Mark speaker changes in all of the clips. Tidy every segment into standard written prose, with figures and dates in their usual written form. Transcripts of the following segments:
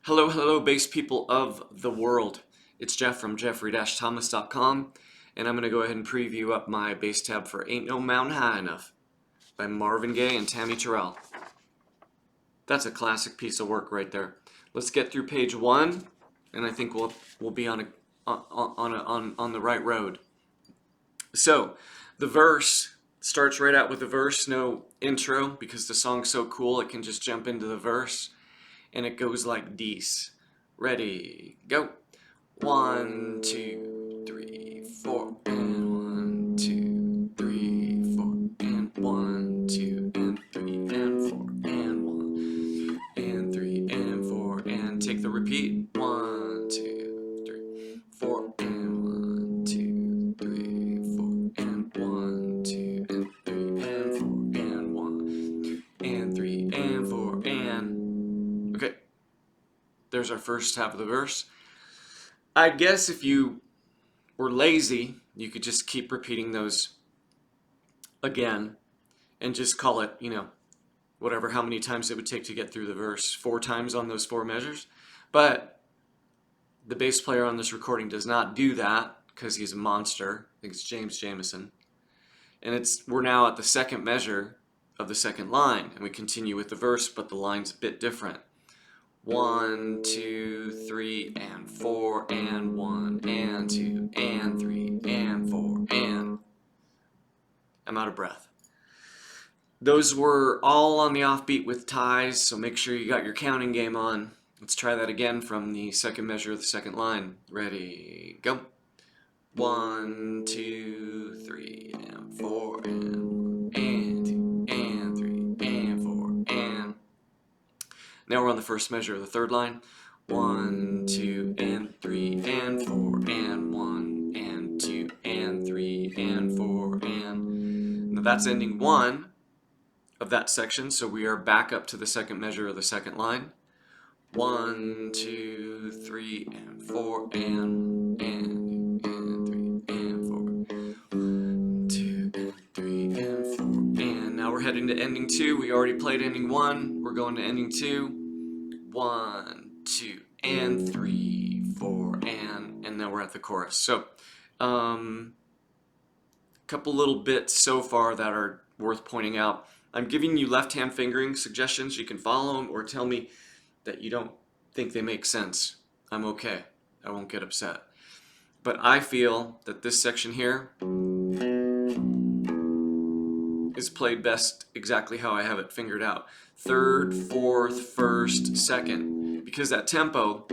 Speaker 1: Hello, hello, bass people of the world. It's Jeff from jeffrey-thomas.com, and I'm going to go ahead and preview up my bass tab for Ain't No Mountain High Enough by Marvin Gaye and Tammy Terrell. That's a classic piece of work right there. Let's get through page one, and I think we'll be on the right road. So, the verse starts right out with the verse, no intro, because the song's so cool it can just jump into the verse. And it goes like this. Ready, go. 1, 2, 3, 4, and 1, 2, 3, 4, and 1, 2, and 3, and 4, and 1, and 3, and 4, and take the repeat. 1, 2, 3, 4, and 1, 2, 3, 4, and 1, 2, and 3, and 4, and 1, and 3, and 4, and okay, there's our first half of the verse. I guess if you were lazy, you could just keep repeating those again and just call it, whatever, how many times it would take to get through the verse, 4 times on those 4 measures. But the bass player on this recording does not do that because he's a monster. I think it's James Jameson. And we're now at the second measure of the second line, and we continue with the verse, but the line's a bit different. 1, 2, 3, and 4, and 1, and 2, and 3, and 4, and I'm out of breath. Those were all on the offbeat with ties, so make sure you got your counting game on. Let's try that again from the second measure of the second line. Ready, go. 1, 2, 3, and 4, and 2, and 3, and 4, and now we're on the first measure of the third line. 1, 2, and 3, and 4, and 1, and 2, and 3, and 4, and now that's ending 1 of that section, so we are back up to the second measure of the second line. 1, 2, 3, and 4, and 3, and 4. 2, and 3, and 4. And now we're heading to ending 2. We already played ending 1. We're going to ending 2. 1, 2, and 3, 4, and now we're at the chorus. So, a couple little bits so far that are worth pointing out. I'm giving you left-hand fingering suggestions. You can follow them or tell me that you don't think they make sense. I'm okay. I won't get upset. But I feel that this section here is played best exactly how I have it fingered out. 3rd, 4th, 1st, 2nd. Because that tempo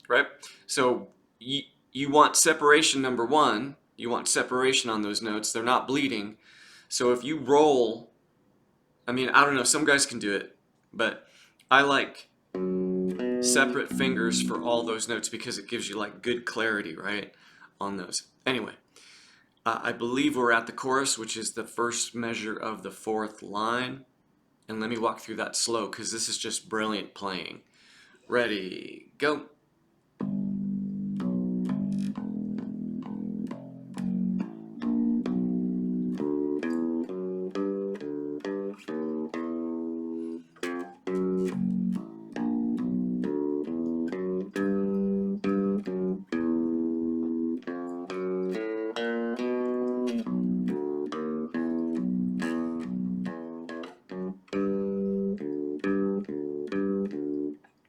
Speaker 1: right? So you want separation number 1. You want separation on those notes. They're not bleeding. So if you roll, I don't know, some guys can do it, but I like separate fingers for all those notes because it gives you like good clarity, right, on those. Anyway, I believe we're at the chorus, which is the first measure of the 4th line. And let me walk through that slow because this is just brilliant playing. Ready, go.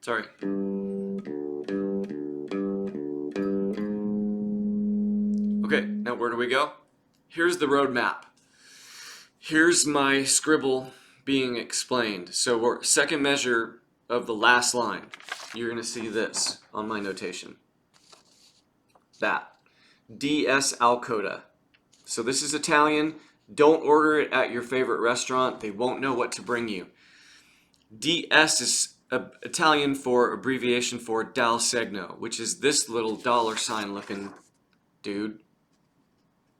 Speaker 1: Sorry. Okay, now where do we go? Here's the roadmap. Here's my scribble being explained. So we're second measure of the last line. You're going to see this on my notation. That. DS al coda. So this is Italian. Don't order it at your favorite restaurant. They won't know what to bring you. DS is Italian for abbreviation for dal segno, which is this little $sign looking dude.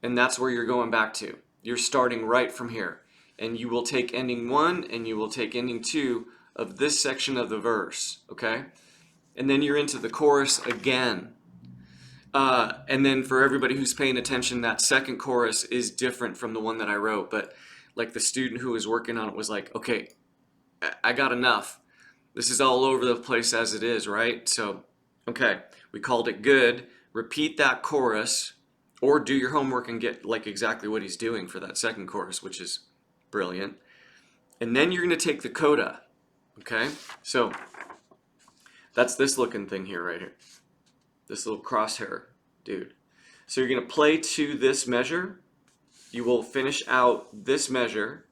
Speaker 1: And that's where you're going back to. You're starting right from here. And you will take ending 1 and you will take ending 2 of this section of the verse, okay? And then you're into the chorus again. And then for everybody who's paying attention, that second chorus is different from the one that I wrote. But like the student who was working on it was like, okay, I got enough. This is all over the place as it is, right? So, okay, we called it good. Repeat that chorus or do your homework and get like exactly what he's doing for that second chorus, which is brilliant. And then you're going to take the coda, okay? So that's this looking thing here, right here. This little crosshair dude. So you're going to play to this measure. You will finish out this measure.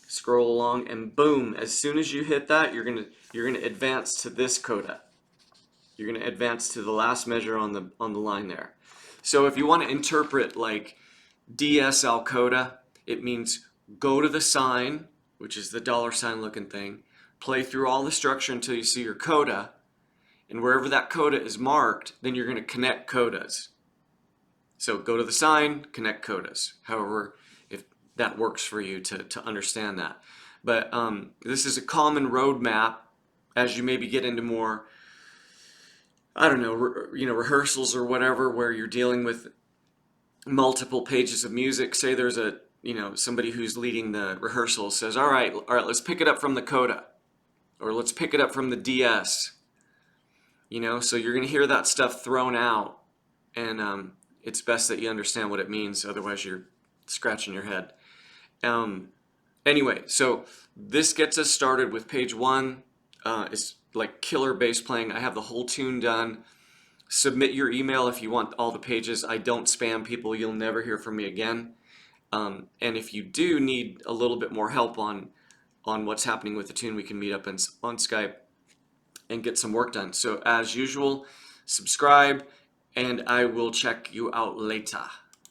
Speaker 1: Scroll along, and boom, as soon as you hit that, you're gonna advance to this coda. You're gonna advance to the last measure on the line there. So if you want to interpret like DSL coda, it means go to the sign, which is the $ looking thing, play through all the structure until you see your coda, and wherever that coda is marked, then you're gonna connect codas. So go to the sign, connect codas. However, if that works for you to understand that. But this is a common roadmap as you maybe get into more, I don't know, rehearsals or whatever, where you're dealing with multiple pages of music. Say there's a, somebody who's leading the rehearsal says, all right, let's pick it up from the coda, or let's pick it up from the DS. So you're going to hear that stuff thrown out, and it's best that you understand what it means, otherwise you're scratching your head. Anyway, so this gets us started with page 1. It's like killer bass playing. I have the whole tune done. Submit your email if you want all the pages. I don't spam people. You'll never hear from me again. And if you do need a little bit more help on what's happening with the tune, we can meet up on Skype and get some work done. So as usual, subscribe, and I will check you out later.